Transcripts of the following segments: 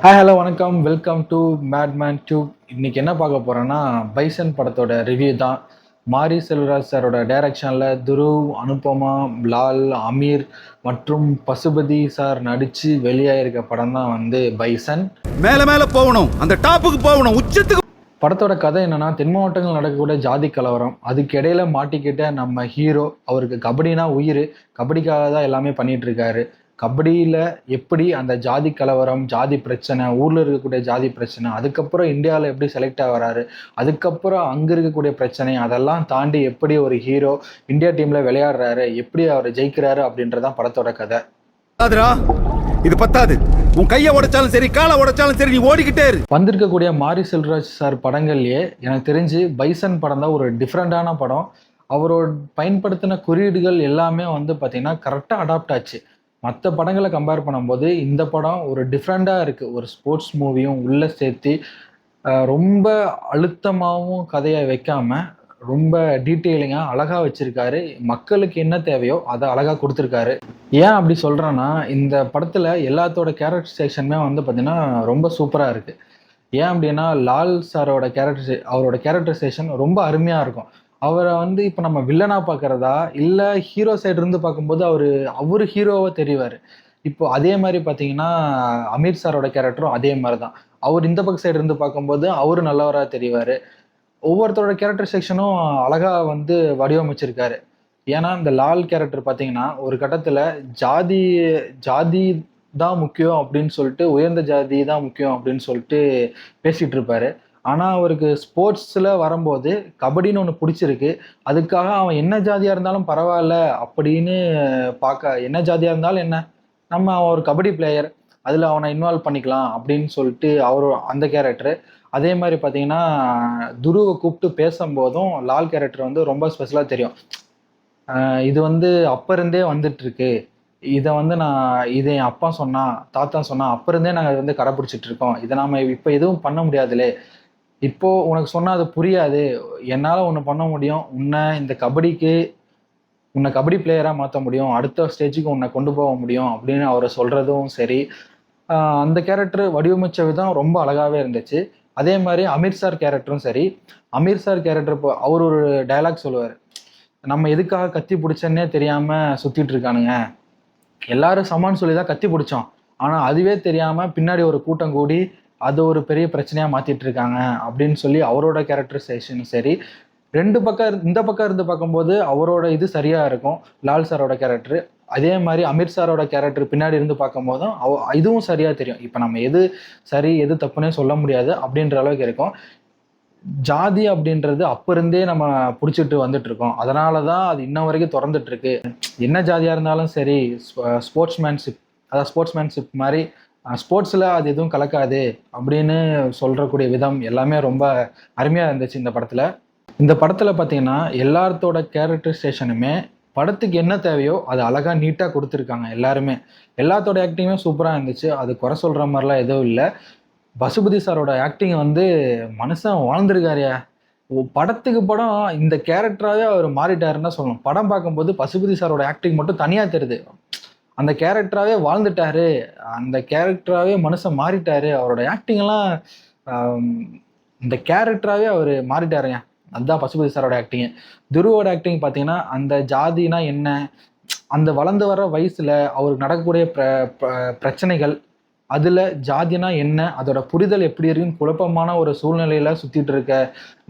Hi hello வணக்கம், welcome to madman tube. இன்னைக்கு என்ன பார்க்க போறோன்னா, பைசன் படத்தோட ரிவ்யூ தான். மாரி செல்வராஜ் சாரோட டைரக்ஷனில் துருவ், அனுபமா, லால், அமீர் மற்றும் பசுபதி சார் நடித்து வெளியாயிருக்க படம் தான் பைசன். மேல மேல போகணும், அந்த டாப்புக்கு போகணும், உச்சத்துக்கு. படத்தோட கதை என்னன்னா, தென் மாவட்டங்கள் நடக்கக்கூடிய ஜாதி கலவரம். அதுக்கு இடையில மாட்டிக்கிட்ட நம்ம ஹீரோ, அவருக்கு கபடினா உயிர், கபடிக்காக தான் எல்லாமே பண்ணிட்டு இருக்காரு. கபடியில் எப்படி அந்த ஜாதி கலவரம், ஜாதி பிரச்சனை, ஊரில் இருக்கக்கூடிய ஜாதி பிரச்சனை, அதுக்கப்புறம் இந்தியாவில் எப்படி செலக்ட் ஆகிறாரு, அதுக்கப்புறம் அங்கே இருக்கக்கூடிய பிரச்சனை, அதெல்லாம் தாண்டி எப்படி ஒரு ஹீரோ இந்தியா டீமில் விளையாடுறாரு, எப்படி அவர் ஜெயிக்கிறாரு அப்படின்றதான் படத்தோட கதை. இது பத்தாது, உன் கையை உடைச்சாலும் சரி, காலை உடைச்சாலும் சரி, நீ ஓடிக்கிட்டே இரு. வந்திருக்கக்கூடிய மாரி செல்வராஜ் சார் படங்கள்லயே எனக்கு தெரிஞ்சு பைசன் படம் தான் ஒரு டிஃப்ரெண்டான படம். அவரோட பயன்படுத்தின குறியீடுகள் எல்லாமே பார்த்தீங்கன்னா கரெக்டாக அடாப்ட் ஆச்சு. மற்ற படங்களை கம்பேர் பண்ணும்போது இந்த படம் ஒரு டிஃப்ரெண்ட்டாக இருக்குது. ஒரு ஸ்போர்ட்ஸ் மூவியும் உள்ளே சேர்த்து ரொம்ப அழுத்தமாகவும் கதையை வைக்காமல் ரொம்ப டீட்டெயிலிங்காக அழகாக வச்சுருக்காரு. மக்களுக்கு என்ன தேவையோ அதை அழகாக கொடுத்துருக்காரு. ஏன் அப்படி சொல்கிறேன்னா, இந்த படத்தில் எல்லாத்தோட கேரக்டரைசேஷனுமே பார்த்தீங்கன்னா ரொம்ப சூப்பராக இருக்குது. ஏன் அப்படின்னா, லால் சாரோட அவரோட கேரக்டரைசேஷன் ரொம்ப அருமையாக இருக்கும். அவரை இப்போ நம்ம வில்லனாக பார்க்குறதா, இல்லை ஹீரோ சைடு இருந்து பார்க்கும்போது அவர் ஹீரோவாக தெரிவார். இப்போ அதே மாதிரி பார்த்தீங்கன்னா, அமீர் சாரோட கேரக்டரும் அதே மாதிரி தான். அவர் இந்த பக்கம் சைடு இருந்து பார்க்கும்போது அவரு நல்லவராக தெரிவார். ஒவ்வொருத்தரோட கேரக்டரைசேஷனும் அழகாக வடிவமைச்சிருக்காரு. ஏன்னா இந்த லால் கேரக்டர் பார்த்தீங்கன்னா, ஒரு கட்டத்தில் ஜாதி ஜாதி தான் முக்கியம் அப்படின்னு சொல்லிட்டு, உயர்ந்த ஜாதி தான் முக்கியம் அப்படின்னு சொல்லிட்டு பேசிகிட்டு இருப்பார். ஆனால் அவருக்கு ஸ்போர்ட்ஸில் வரும்போது கபடின்னு ஒன்று பிடிச்சிருக்கு. அதுக்காக அவன் என்ன ஜாதியாக இருந்தாலும் பரவாயில்ல அப்படின்னு என்ன ஜாதியாக இருந்தாலும் என்ன, நம்ம ஒரு கபடி பிளேயர், அதில் அவனை இன்வால்வ் பண்ணிக்கலாம் அப்படின்னு சொல்லிட்டு அந்த கேரக்டரு. அதே மாதிரி பார்த்தீங்கன்னா, துருவை கூப்பிட்டு பேசும்போதும் லால் கேரக்டர் ரொம்ப ஸ்பெஷலாக தெரியும். இது அப்போ இருந்தே வந்துட்டுருக்கு, இதை இதை என் அப்பா சொன்னா, தாத்தா சொன்னா, அப்போ இருந்தே நாங்கள் கடைப்பிடிச்சிட்டு இருக்கோம், இதை நாம் இப்போ எதுவும் பண்ண முடியாதுலே, இப்போ உனக்கு சொன்னால் அது புரியாது, என்னால் ஒன்று பண்ண முடியும், உன்னை கபடி பிளேயராக மாற்ற முடியும், அடுத்த ஸ்டேஜுக்கு உன்னை கொண்டு போக முடியும் அப்படின்னு அவரை சொல்கிறதும் சரி. அந்த கேரக்டர் வடிவமைச்ச விதம் ரொம்ப அழகாகவே இருந்துச்சு. அதே மாதிரி அமீர் சார் கேரக்டரும் சரி. அமீர் சார் கேரக்டர் இப்போ அவர் ஒரு டைலாக் சொல்லுவார், நம்ம எதுக்காக கத்தி பிடிச்சன்னே தெரியாமல் சுற்றிட்டு இருக்கானுங்க, எல்லாரும் சமான்னு சொல்லி தான் கத்தி பிடிச்சோம், ஆனால் அதுவே தெரியாமல் பின்னாடி ஒரு கூட்டம் கூடி அது ஒரு பெரிய பிரச்சனையாக மாற்றிட்டு இருக்காங்க அப்படின்னு சொல்லி அவரோட கேரக்டரைசேஷனும் சரி. ரெண்டு பக்கம் இந்த பக்கம் இருந்து பார்க்கும்போது அவரோட இது சரியாக இருக்கும், லால் சாரோட கேரக்டர். அதே மாதிரி அமீர் சாரோட கேரக்டர் பின்னாடி இருந்து பார்க்கும்போதும் இதுவும் சரியாக தெரியும். இப்போ நம்ம எது சரி எது தப்புன்னே சொல்ல முடியாது அப்படின்ற அளவுக்கு இருக்கும். ஜாதி அப்படின்றது அப்போ இருந்தே நம்ம பிடிச்சிட்டு வந்துட்டு இருக்கோம், அதனால தான் அது இன்ன வரைக்கும் திறந்துட்டு இருக்கு. என்ன ஜாதியாக இருந்தாலும் சரி, ஸ்போர்ட்ஸ்மேன்ஷிப் மாதிரி ஸ்போர்ட்ஸில் அது எதுவும் கலக்காது அப்படின்னு சொல்கிறக்கூடிய விதம் எல்லாமே ரொம்ப அருமையாக இருந்துச்சு இந்த படத்தில். இந்த படத்தில் பார்த்தீங்கன்னா எல்லாத்தோட கேரக்டரைசேஷனுமே படத்துக்கு என்ன தேவையோ அது அழகாக நீட்டாக கொடுத்துருக்காங்க. எல்லாத்தோட ஆக்டிங்குமே சூப்பராக இருந்துச்சு, அது குறை சொல்கிற மாதிரிலாம் எதுவும் இல்லை. பசுபதி சாரோட ஆக்டிங் மனுஷன் வாழ்ந்துருக்காருயா. படத்துக்கு படம் இந்த கேரக்டராகவே அவர் மாறிட்டாருன்னு சொல்லணும். படம் பார்க்கும்போது பசுபதி சாரோட ஆக்டிங் மட்டும் தனியாக தெரியுது, அந்த கேரக்டராகவே வாழ்ந்துட்டாரு, அந்த கேரக்டராகவே மனுஷன் மாறிட்டாரு, அவரோட ஆக்டிங்லாம் இந்த கேரக்டராகவே அவர் மாறிட்டாருங்க. அதுதான் பசுபதி சாரோட ஆக்டிங்கு. துருவோட ஆக்டிங் பார்த்தீங்கன்னா, அந்த ஜாதினா என்ன, அந்த வளர்ந்து வர்ற வயசில் அவருக்கு நடக்கக்கூடிய பிரச்சனைகள், அதில் ஜாதினா என்ன, அதோட புரிதல் எப்படி இருக்குன்னு குழப்பமான ஒரு சூழ்நிலையில் சுற்றிட்டு இருக்க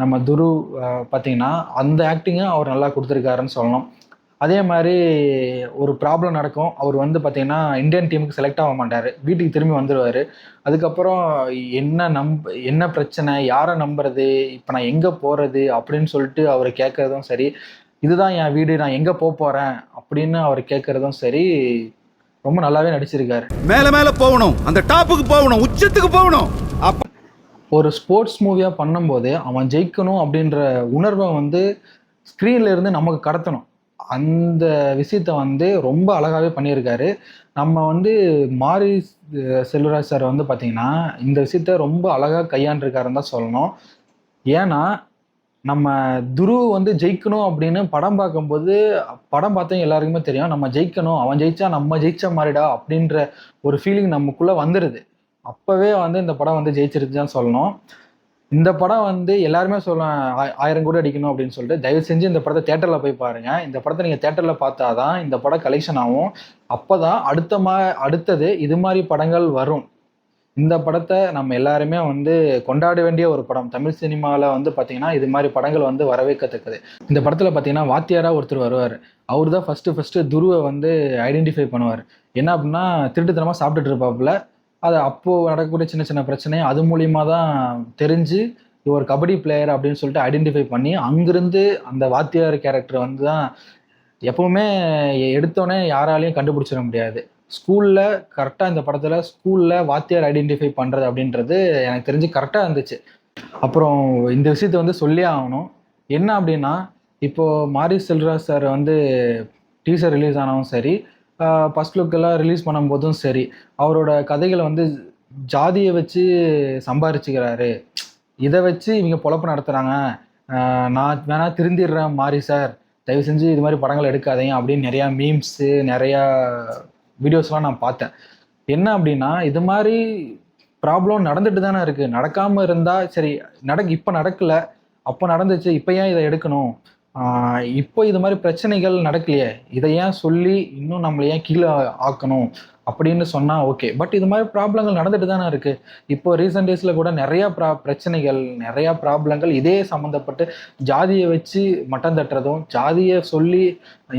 நம்ம துரு பார்த்தீங்கன்னா அந்த ஆக்டிங்கை அவர் நல்லா கொடுத்துருக்காருன்னு சொல்லணும். அதே மாதிரி ஒரு ப்ராப்ளம் நடக்கும், அவர் பார்த்தீங்கன்னா இந்தியன் டீமுக்கு செலக்ட் ஆக மாட்டார், வீட்டுக்கு திரும்பி வந்துடுவார். அதுக்கப்புறம் என்ன பிரச்சனை, யாரை நம்புறது, இப்போ நான் எங்கே போகிறது அப்படின்னு சொல்லிட்டு அவர் கேட்குறதும் சரி, இதுதான் என் வீடு, நான் எங்கே போகிறேன் அப்படின்னு அவர் கேட்குறதும் சரி, ரொம்ப நல்லாவே நடிச்சிருக்காரு. மேல மேல போகணும், அந்த டாப்புக்கு போகணும், உச்சத்துக்கு போகணும். ஒரு ஸ்போர்ட்ஸ் மூவியாக பண்ணும்போது அவன் ஜெயிக்கணும் அப்படின்ற உணர்வை ஸ்க்ரீன்ல இருந்து நமக்கு கடத்தணும். அந்த விஷயத்த ரொம்ப அழகாகவே பண்ணியிருக்காரு. நம்ம மாரி செல்வராஜ் சார் பார்த்தீங்கன்னா இந்த விஷயத்த ரொம்ப அழகாக கையாண்டிருக்காருன்னு தான் சொல்லணும். ஏன்னா நம்ம துருவ் ஜெயிக்கணும் அப்படின்னு படம் பார்க்கும்போது, படம் பார்த்தவங்க எல்லாருக்குமே தெரியும், நம்ம ஜெயிக்கணும், அவன் ஜெயிச்சா நம்ம ஜெயிச்ச மாதிரிடா அப்படின்ற ஒரு ஃபீலிங் நமக்குள்ளே வந்துடுது. அப்போவே வந்து இந்த படம் வந்து ஜெயிச்சிருச்சுன்னு சொல்லணும். இந்த படம் வந்து எல்லாருமே சொல்லுவேன் 1000 கோடி அடிக்கணும் அப்படின்னு சொல்லிட்டு. தயவு செஞ்சு இந்த படத்தை தேட்டரில் போய் பாருங்க. இந்த படத்தை நீங்கள் தேட்டரில் பார்த்தாதான் இந்த படம் கலெக்ஷன் ஆகும். அப்போதான் அடுத்தது இது மாதிரி படங்கள் வரும். இந்த படத்தை நம்ம எல்லாருமே வந்து கொண்டாட வேண்டிய ஒரு படம். தமிழ் சினிமாவில் வந்து பார்த்தீங்கன்னா இது மாதிரி படங்கள் வந்து வரவேற்கத்தக்கது. இந்த படத்தில் பார்த்தீங்கன்னா வாத்தியாராக ஒருத்தர் வருவார். அவர் தான் ஃபஸ்ட்டு துருவை வந்து ஐடென்டிஃபை பண்ணுவார். என்ன அப்படின்னா திருட்டுத்தனமாக சாப்பிட்டுட்டு இருப்பாப்புல. அது அப்போது நடக்கக்கூடிய சின்ன சின்ன பிரச்சனை அது மூலியமாக தான் தெரிஞ்சு ஒரு கபடி பிளேயர் அப்படின்னு சொல்லிட்டு ஐடென்டிஃபை பண்ணி அங்கிருந்து அந்த வாத்தியார் கேரக்டர் வந்து தான் எப்பவுமே எடுத்தோடனே யாராலையும் கண்டுபிடிச்சிட முடியாது. ஸ்கூலில் கரெக்டாக இந்த படத்தில் ஸ்கூலில் வாத்தியார் ஐடென்டிஃபை பண்ணுறது அப்படின்றது எனக்கு தெரிஞ்சு கரெக்டாக இருந்துச்சு. அப்புறம் இந்த விஷயத்தை வந்து சொல்லி ஆகணும். என்ன அப்படின்னா இப்போது மாரி செல்வராஜ் சார் வந்து டீசர் ரிலீஸ் ஆனவும் சரி, ஃபர்ஸ்ட் லுக்கெல்லாம் ரிலீஸ் பண்ணும்போதும் சரி, அவரோட கதைகளை வந்து ஜாதியை வச்சு சம்பாரிச்சுக்கிறாரு, இதை வச்சு இவங்க பொழப்பு நடத்துகிறாங்க, நான் வேணா திருந்திடுறேன் மாரி சார், தயவு செஞ்சு இது மாதிரி படங்கள் எடுக்காதீங்க அப்படின்னு நிறையா மீம்ஸு நிறையா வீடியோஸ்லாம் நான் பார்த்தேன். என்ன அப்படின்னா இது மாதிரி ப்ராப்ளம் நடந்துட்டு தானே இருக்குது. நடக்காமல் இருந்தால் சரி, இப்போ நடக்கலை, அப்போ நடந்துச்சு, இப்போ ஏன் இதை எடுக்கணும்? இப்போ இது மாதிரி பிரச்சனைகள் நடக்கலையே, இதை ஏன் சொல்லி இன்னும் நம்மளை ஏன் கீழே ஆக்கணும் அப்படின்னு சொன்னால் ஓகே. பட் இது மாதிரி ப்ராப்ளங்கள் நடந்துட்டு தானே இருக்குது. இப்போ ரீசெண்ட் டேஸில் கூட நிறையா பிரச்சனைகள் நிறையா ப்ராப்ளங்கள் இதே சம்மந்தப்பட்டு ஜாதியை வச்சு மட்டம் தட்டுறதும், ஜாதியை சொல்லி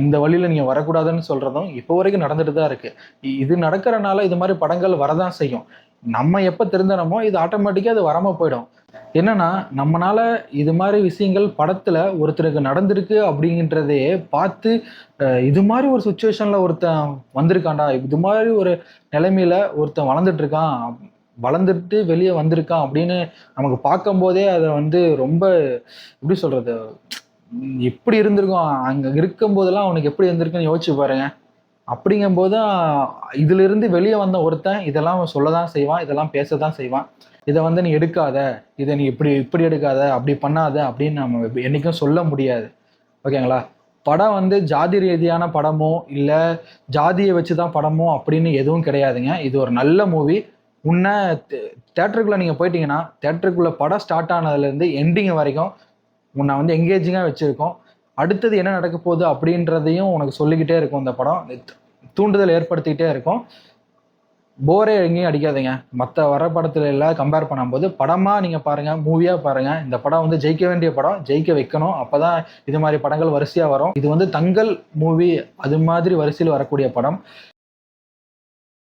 இந்த வழியில் நீங்கள் வரக்கூடாதுன்னு சொல்கிறதும் இப்போ வரைக்கும் நடந்துட்டு தான் இருக்குது. இது நடக்கிறனால இது மாதிரி படங்கள் வரதான் செய்யும். நம்ம எப்போ திருந்தனமோ இது ஆட்டோமேட்டிக்காக அது வராமல் போயிடும். என்னன்னா நம்மளால இது மாதிரி விஷயங்கள் படத்துல ஒருத்தருக்கு நடந்திருக்கு அப்படின்றதே பார்த்து இது மாதிரி ஒரு சுச்சுவேஷன்ல ஒருத்தன் வந்திருக்கான்டா, இது மாதிரி ஒரு நிலைமையில ஒருத்தன் வளர்ந்துட்டு வெளியே வந்திருக்கான் அப்படின்னு நமக்கு பார்க்கும் போதே அதை வந்து ரொம்ப எப்படி சொல்றது, எப்படி இருந்திருக்கும் அங்க இருக்கும் போதெல்லாம் அவனுக்கு எப்படி இருந்திருக்குன்னு யோசிச்சு பாருங்க. அப்படிங்கும்போது இதுல இருந்து வெளியே வந்த ஒருத்தன் இதெல்லாம் சொல்லதான் செய்வான், இதெல்லாம் பேசதான் செய்வான். இதை வந்து நீ எடுக்காத, இதை நீ இப்படி எடுக்காத, அப்படி பண்ணாத அப்படின்னு நம்ம என்னைக்கும் சொல்ல முடியாது. ஓகேங்களா? படம் வந்து ஜாதி ரீதியான படமோ இல்லை ஜாதியை வச்சு தான் படமோ அப்படின்னு எதுவும் கிடையாதுங்க. இது ஒரு நல்ல மூவி. உன்னை தேட்டருக்குள்ளே நீங்கள் போயிட்டீங்கன்னா தேட்டருக்குள்ளே படம் ஸ்டார்ட் ஆனதுலேருந்து எண்டிங் வரைக்கும் உன்னை வந்து எங்கேஜிங்காக வச்சுருக்கோம். அடுத்தது என்ன நடக்க போகுது அப்படின்றதையும் உனக்கு சொல்லிக்கிட்டே இருக்கும். இந்த படம் தூண்டுதல் ஏற்படுத்திக்கிட்டே இருக்கும். போரே எங்கேயும் அடிக்காதீங்க. மற்ற வர படத்துல எல்லாம் கம்பேர் பண்ணும்போது படமாக நீங்கள் பாருங்கள், மூவியாக பாருங்கள். இந்த படம் வந்து ஜெயிக்க வேண்டிய படம், ஜெயிக்க வைக்கணும். அப்போ தான் இது மாதிரி படங்கள் வரிசையாக வரும். இது வந்து தங்கல் மூவி அது மாதிரி வரிசையில் வரக்கூடிய படம்.